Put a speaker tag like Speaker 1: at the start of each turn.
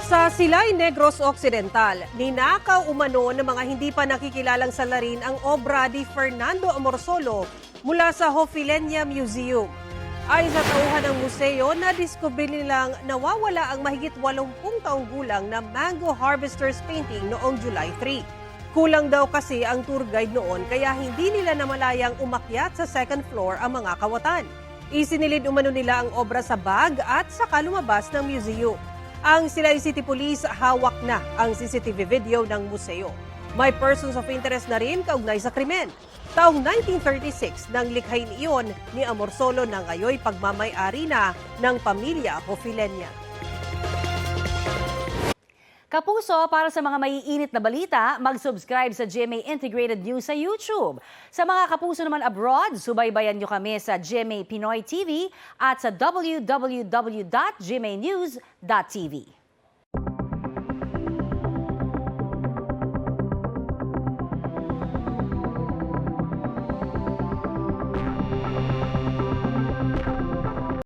Speaker 1: Sa Silay, Negros Occidental, ninakaw umano ng mga hindi pa nakikilalang salarin ang obra ni Fernando Amorsolo mula sa Hofilenia Museum. Ay sa tauhan ng museo, nadiskubre nilang nawawala ang mahigit 80 taong gulang na Mango Harvester's painting noong July 3. Kulang daw kasi ang tour guide noon kaya hindi nila namalayang umakyat sa second floor ang mga kawatan. Isinilid umano nila ang obra sa bag at saka lumabas ng museum. Ang Silay City Police hawak na ang CCTV video ng museo. May persons of interest na rin kaugnay sa krimen. Taong 1936 nang likhain iyon ni Amorsolo na ngayoy pagmamay-ari na ng pamilya Hofilenia.
Speaker 2: Kapuso, para sa mga maiinit na balita, mag-subscribe sa GMA Integrated News sa YouTube. Sa mga kapuso naman abroad, subaybayan nyo kami sa GMA Pinoy TV at sa www.gmanews.tv.